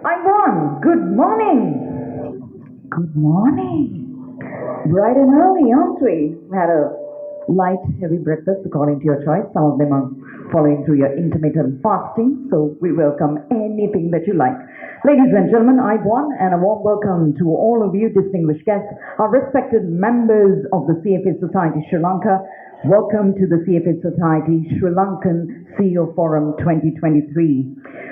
Ivan, good morning. Good morning. Bright and early, aren't we? We had a light, heavy breakfast according to your choice. Some of them are following through your intermittent fasting, so we welcome anything that you like. Ladies and gentlemen, Ivan, and a warm welcome to all of you distinguished guests, our respected members of the CFA Society Sri Lanka. Welcome to the CFA Society Sri Lankan CEO Forum 2023.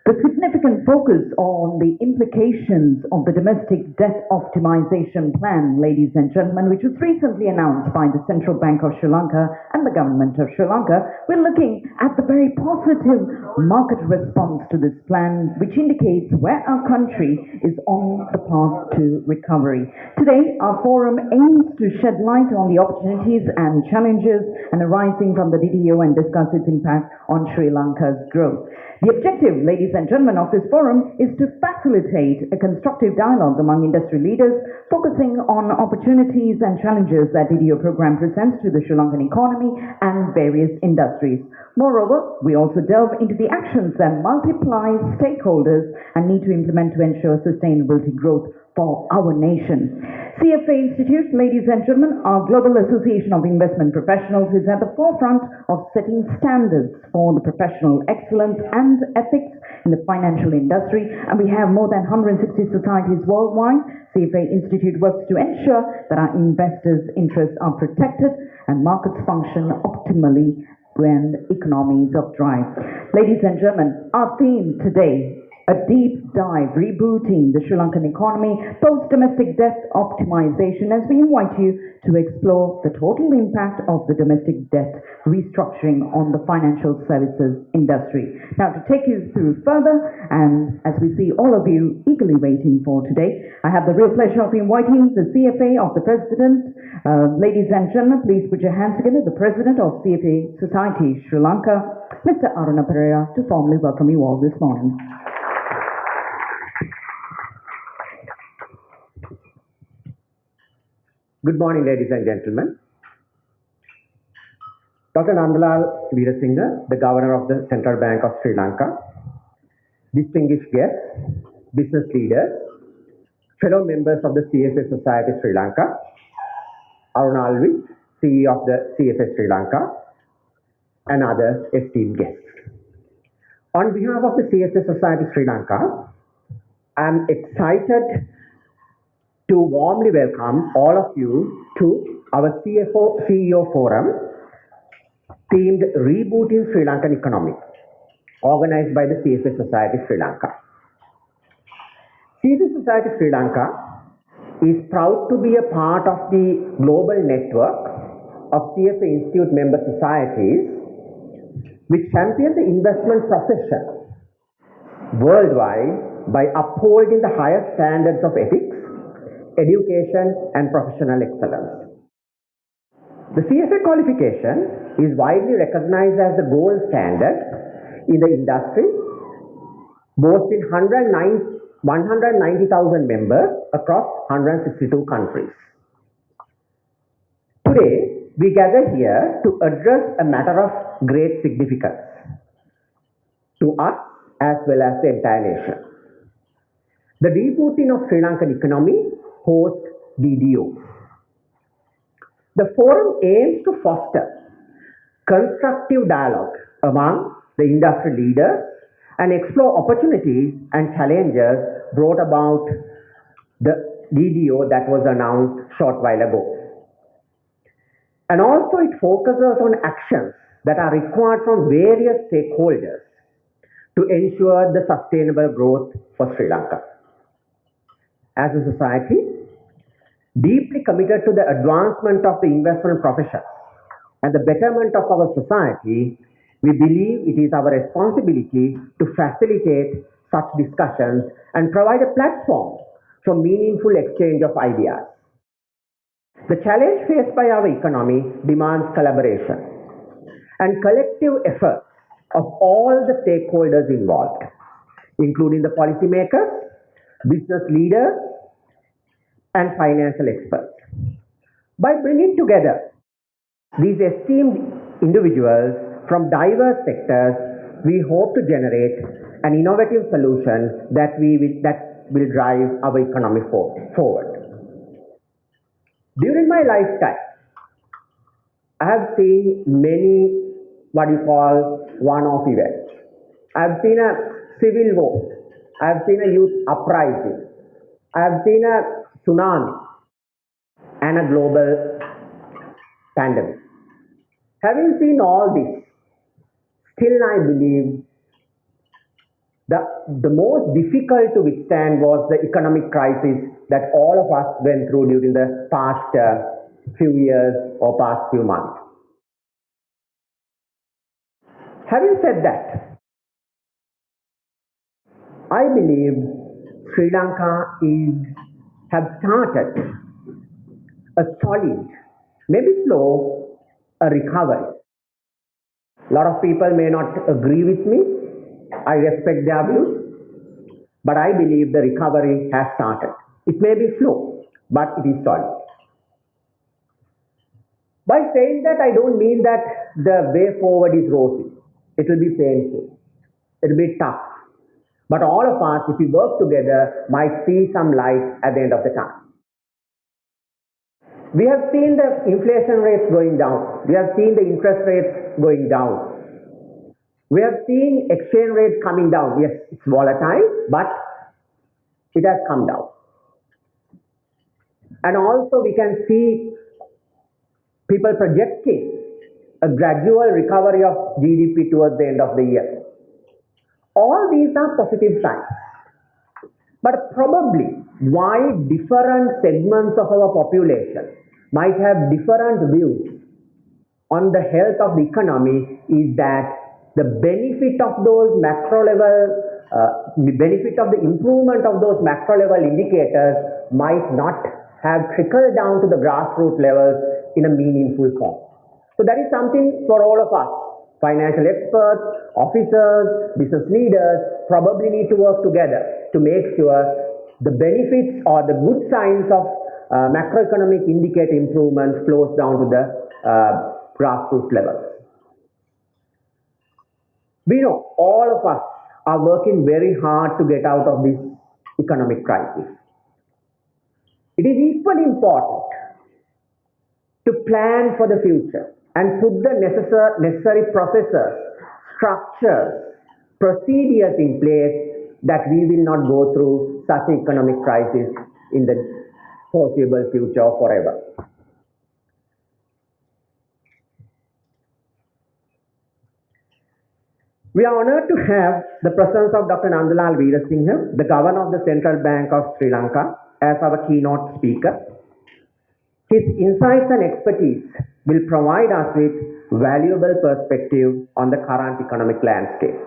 The significant focus on the implications of the domestic debt optimization plan, ladies and gentlemen, which was recently announced by the Central Bank of Sri Lanka and the government of Sri Lanka, we're looking at the very positive market response to this plan, which indicates where our country is on the path to recovery. Today, our forum aims to shed light on the opportunities and challenges arising from the DDO and discuss its impact on Sri Lanka's growth. The objective, ladies and gentlemen, of this forum is to facilitate a constructive dialogue among industry leaders, focusing on opportunities and challenges that DDO program presents to the Sri Lankan economy and various industries. Moreover, we also delve into the actions that multiply stakeholders and need to implement to ensure sustainability growth for our nation. CFA Institute, ladies and gentlemen, our global association of investment professionals, is at the forefront of setting standards for the professional excellence and ethics in the financial industry, and we have more than 160 societies worldwide. CFA Institute works to ensure that our investors' interests are protected and markets function optimally when economies are dry. Ladies and gentlemen, our theme today, a deep dive, rebooting the Sri Lankan economy, post-domestic debt optimization, as we invite you to explore the total impact of the domestic debt restructuring on the financial services industry. Now, to take you through further, and as we see all of you eagerly waiting for today, I have the real pleasure of inviting the CFA of the President. Ladies and gentlemen, please put your hands together, the President of CFA Society Sri Lanka, Mr. Aruna Perera, to formally welcome you all this morning. Good morning, ladies and gentlemen. Dr. Nandalal Veerasinghe, the Governor of the Central Bank of Sri Lanka, distinguished guests, business leaders, fellow members of the CFA Society Sri Lanka, Aruna Alvi, CEO of the CFA Sri Lanka, and other esteemed guests. On behalf of the CFA Society Sri Lanka, I am excited to warmly welcome all of you to our CEO Forum themed Rebooting Sri Lankan Economy, organized by the CFA Society Sri Lanka. CFA Society Sri Lanka is proud to be a part of the global network of CFA Institute member societies which champion the investment profession worldwide by upholding the highest standards of ethics, education and professional excellence. The CFA qualification is widely recognized as the gold standard in the industry, boasting 190,000 members across 162 countries. Today, we gather here to address a matter of great significance to us as well as the entire nation. The rebooting of Sri Lankan economy host DDO. The forum aims to foster constructive dialogue among the industry leaders and explore opportunities and challenges brought about the DDO that was announced short while ago. And also it focuses on actions that are required from various stakeholders to ensure the sustainable growth for Sri Lanka. As a society, deeply committed to the advancement of the investment profession and the betterment of our society, we believe it is our responsibility to facilitate such discussions and provide a platform for meaningful exchange of ideas. The challenge faced by our economy demands collaboration and collective efforts of all the stakeholders involved, including the policymakers, business leaders, and financial experts. By bringing together these esteemed individuals from diverse sectors, we hope to generate an innovative solution that will drive our economy forward. During my lifetime, I have seen many what you call one-off events. I have seen a civil war. I have seen a youth uprising. I have seen a tsunami and a global pandemic. Having seen all this, still I believe the most difficult to withstand was the economic crisis that all of us went through during the past few years or past few months. Having said that, I believe Sri Lanka have started a solid, maybe slow, a recovery. A lot of people may not agree with me. I respect their views, but I believe the recovery has started. It may be slow, but it is solid. By saying that, I don't mean that the way forward is rosy. It will be painful. It will be tough. But all of us, if we work together, might see some light at the end of the tunnel. We have seen the inflation rates going down. We have seen the interest rates going down. We have seen exchange rates coming down. Yes, it's volatile, but it has come down. And also we can see people projecting a gradual recovery of GDP towards the end of the year. All these are positive signs. But probably why different segments of our population might have different views on the health of the economy is that the benefit of those macro level, benefit of the improvement of those macro level indicators might not have trickled down to the grassroots levels in a meaningful form. So that is something for all of us. Financial experts, officers, business leaders probably need to work together to make sure the benefits or the good signs of macroeconomic indicator improvement flows down to the grassroots levels. We know all of us are working very hard to get out of this economic crisis. It is equally important to plan for the future and put the necessary processes, structures, procedures in place that we will not go through such an economic crisis in the foreseeable future or forever. We are honored to have the presence of Dr. Nandalal Veerasinghe, the Governor of the Central Bank of Sri Lanka, as our keynote speaker. His insights and expertise will provide us with valuable perspective on the current economic landscape,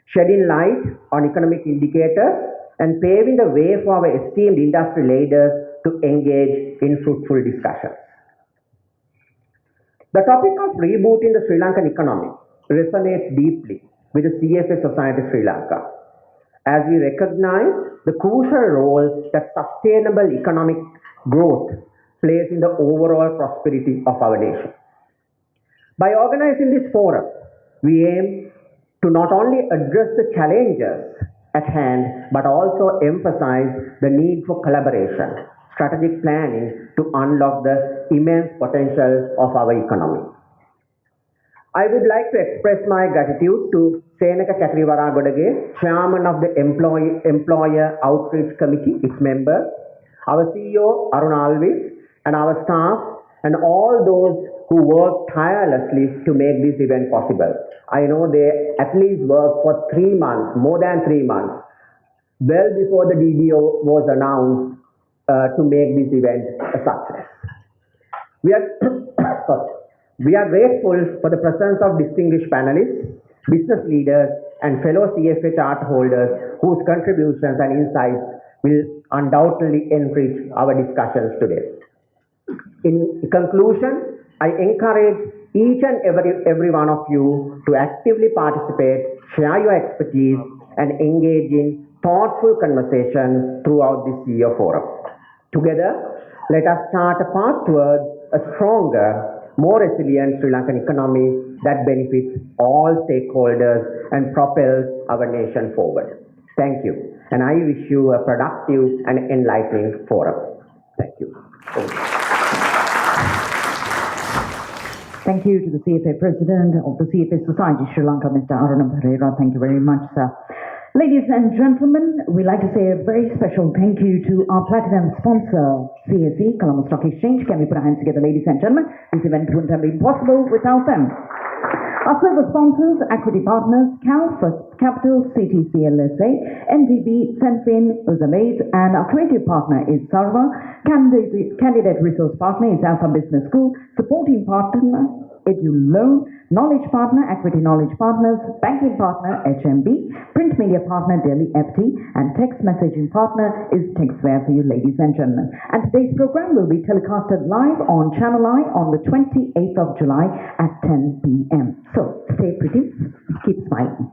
shedding light on economic indicators and paving the way for our esteemed industry leaders to engage in fruitful discussions. The topic of rebooting the Sri Lankan economy resonates deeply with the CFA Society Sri Lanka, as we recognize the crucial role that sustainable economic growth plays in the overall prosperity of our nation. By organizing this forum, we aim to not only address the challenges at hand, but also emphasize the need for collaboration, strategic planning to unlock the immense potential of our economy. I would like to express my gratitude to Senaka Katriwaragodage, Chairman of the Employer Outreach Committee, its members, our CEO Aruna, and our staff, and all those who work tirelessly to make this event possible. I know they at least worked for 3 months, more than 3 months, well before the DBO was announced to make this event a success. We are grateful for the presence of distinguished panelists, business leaders, and fellow CFA chart holders whose contributions and insights will undoubtedly enrich our discussions today. In conclusion, I encourage each and every one of you to actively participate, share your expertise, and engage in thoughtful conversation throughout this year forum. Together, let us chart a path towards a stronger, more resilient Sri Lankan economy that benefits all stakeholders and propels our nation forward. Thank you. And I wish you a productive and enlightening forum. Thank you. Thank you to the CFA President of the CFA Society Sri Lanka, Mr. Aruna Perera. Thank you very much, sir. Ladies and gentlemen, we'd like to say a very special thank you to our platinum sponsor, CSE, Colombo Stock Exchange. Can we put our hands together, ladies and gentlemen? This event wouldn't have been possible without them. Our silver sponsors, Equity Partners, Cal, First Capital, CTCLSA, NDB, Senfin, Uzamaze, and our creative partner is Sarva. Candidate Resource Partner is Alpha Business School. Supporting partner, EduLoan. Knowledge Partner, Equity Knowledge Partners. Banking Partner, HMB. Print Media Partner, Delhi FT. And Text Messaging Partner is Textware for you, ladies and gentlemen. And today's program will be telecasted live on Channel I on the 28th of July at 10 p.m. So stay pretty, keep smiling.